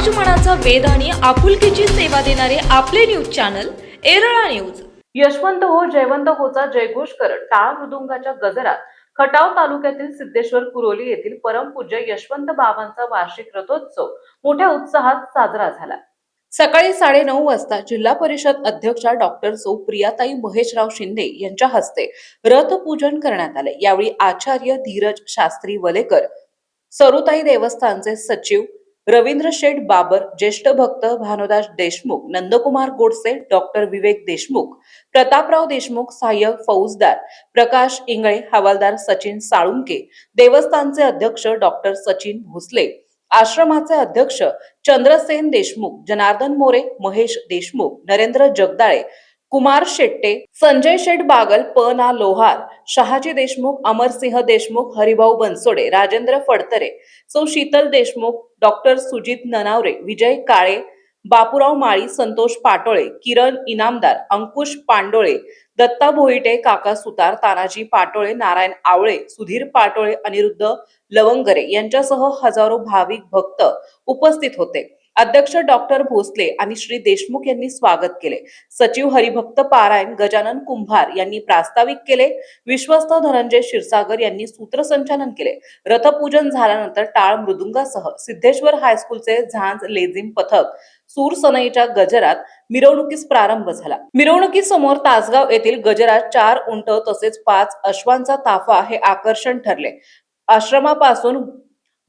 समाजमनाचा वेध आणि आपुलकीची सेवा देणारे आपले news channel Erala news. Yashwant हो जयवंत होचा जयघोष करत टाळ मृदुंगाच्या गजरात खटाव तालुक्यातील सिद्धेश्वर कुरोली येथील परमपूज्य यशवंत बाबांचा वार्षिक रथोत्सव मोठ्या उत्साहात साजरा झाला। सकाळी 9:30 वाजता जिल्हा परिषद अध्यक्षा डॉक्टर सौ प्रियाताई महेशराव शिंदे यांच्या हस्ते रथपूजन करण्यात आले। यावेळी आचार्य धीरज शास्त्री वलेकर, सरुताई देवस्थानचे सचिव रवींद्र शेठ बाबर, ज्येष्ठ भक्त भानुदास देशमुख, नंदकुमार गोडसे, डॉक्टर विवेक देशमुख, प्रतापराव देशमुख, सहाय्यक फौजदार प्रकाश इंगळे, हवालदार सचिन साळुंके, देवस्थानचे अध्यक्ष डॉक्टर सचिन भोसले, आश्रमाचे अध्यक्ष चंद्रसेन देशमुख, जनार्दन मोरे, महेश देशमुख, नरेंद्र जगदाळे, कुमार शेट्टे, संजय शेठ बागल, ना लोहार, शहाजी देशमुख, अमरसिंह देशमुख, हरिभाऊ बनसोडे, राजेंद्र फडतरे, सौ शीतल देशमुख, डॉक्टर सुजित ननावरे, विजय काळे, बापूराव माळी, संतोष पाटोळे, किरण इनामदार, अंकुश पांडोळे, दत्ता भोईटे, काका सुतार, तानाजी पाटोळे, नारायण आवळे, सुधीर पाटोळे, अनिरुद्ध लवंगरे यांच्यासह हजारो भाविक भक्त उपस्थित होते। अध्यक्ष डॉक्टर भोसले आणि श्री देशमुख यांनी स्वागत केले। सचिव हरिभक्त पारायण गजानन कुंभार यांनी प्रास्ताविक केले। विश्वस्त धनंजय क्षीरसागर यांनी सूत्रसंचालन केले। रथपूजन झाल्यानंतर टाळ मृदुंगासह सिद्धेश्वर हायस्कूलचे झांज लेझिम पथक सूर सनईच्या गजरात मिरवणुकीस प्रारंभ झाला। मिरवणुकीसमोर तासगाव येथील गजरात 4 उंट तसेच 5 अश्वांचा ताफा हे आकर्षण ठरले। आश्रमापासून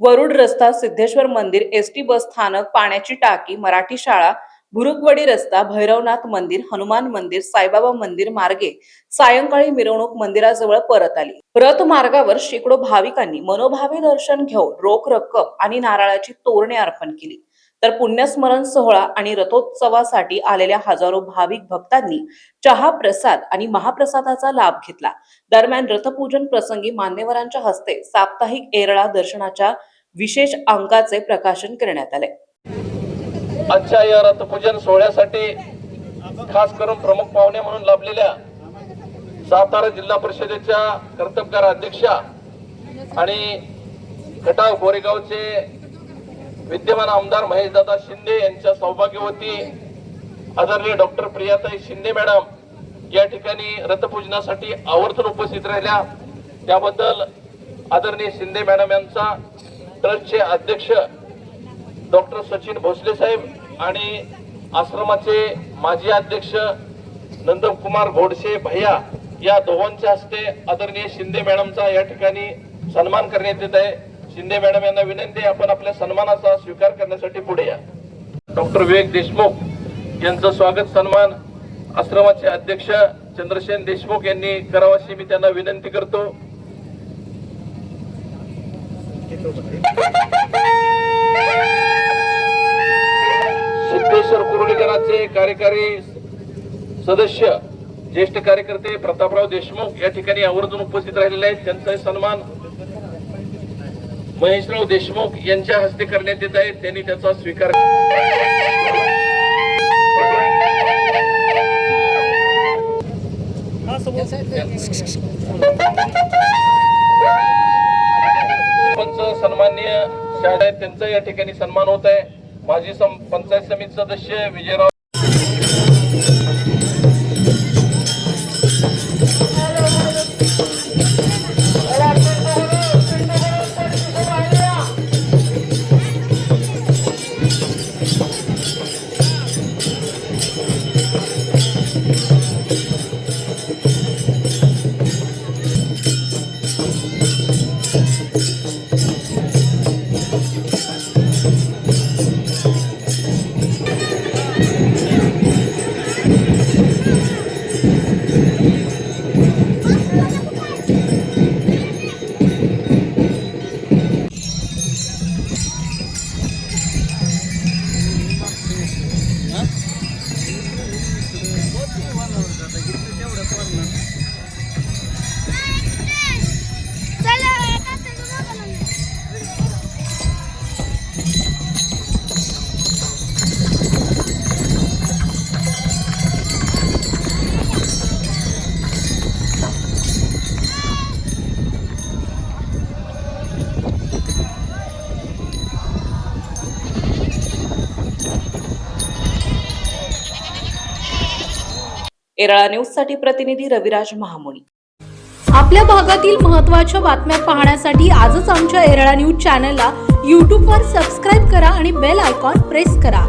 वरुड रस्ता, सिद्धेश्वर मंदिर, एसटी बस स्थानक, पाण्याची टाकी, मराठी शाळा, भुरुकवडी रस्ता, भैरवनाथ मंदिर, हनुमान मंदिर, साईबाबा मंदिर मार्गे सायंकाळी मिरवणूक मंदिराजवळ परत आली। रथ मार्गावर शेकडो भाविकांनी मनोभावे दर्शन घेऊन रोख रक्कम आणि नारळाची तोरणे अर्पण केली। तर पुण्यस्मरण सोहळा आणि रथोत्सवासाठी आलेल्या हजारो भाविक भक्तांनी चहा प्रसाद आणि महाप्रसादाचा लाभ घेतला। दरम्यान रथपूजन प्रसंगी मान्यवरांच्या हस्ते साप्ताहिक एरळा दर्शनाच्या विशेष अंकाचे प्रकाशन करण्यात आले। आजच्या या रथपूजन सोहळ्यासाठी खास करून प्रमुख पाहुणे म्हणून लाभलेल्या सातारा जिल्हा परिषदेच्या कर्तबगार अध्यक्षा आणि खटाव गोरेगावचे विद्यमान आमदार महेशदादा शिंदे यांच्या सौभाग्यवती आदरणीय डॉक्टर प्रियाताई शिंदे मॅडम या ठिकाणी रथपूजनासाठी आवर्जून उपस्थित राहिल्या, त्याबद्दल आदरणीय शिंदे मॅडम यांचा ट्रस्टचे अध्यक्ष डॉक्टर सचिन भोसले साहेब आणि आश्रमाचे माजी अध्यक्ष नंदकुमार गोडसे भैया या दोघांच्या हस्ते आदरणीय शिंदे मॅडमचा या ठिकाणी सन्मान करण्यात येत आहे। शिंदे मॅडम यांना विनंती, आपण आपल्या सन्मानाचा स्वीकार करण्यासाठी पुढे या। डॉक्टर विवेक देशमुख यांचं स्वागत सन्मान आश्रमाचे अध्यक्ष चंद्रसेन देशमुख यांनी करावाशी मी त्यांना विनंती करतो। सिद्धेश्वर कुरोलीकरांचे कार्यकारी सदस्य ज्येष्ठ कार्यकर्ते प्रतापराव देशमुख या ठिकाणी आवर्जून उपस्थित राहिलेले आहेत, त्यांचा सन्मान महेशराव देशमुख यांच्या हस्ते करण्यात येत आहे, त्यांनी त्याचा स्वीकार सन्माननीय शाळा आहेत त्यांचा या ठिकाणी सन्मान होत आहे। माजी पंचायत समिती सदस्य विजयराव येरळा न्यूजसाठी प्रतिनिधी रविराज महामुनी. आपल्या भागातील महत्त्वाच्या बातम्या पाहण्यासाठी आजच आमच्या येरळा न्यूज चॅनलला यूट्यूबवर सबस्क्राईब करा आणि बेल आयकॉन प्रेस करा.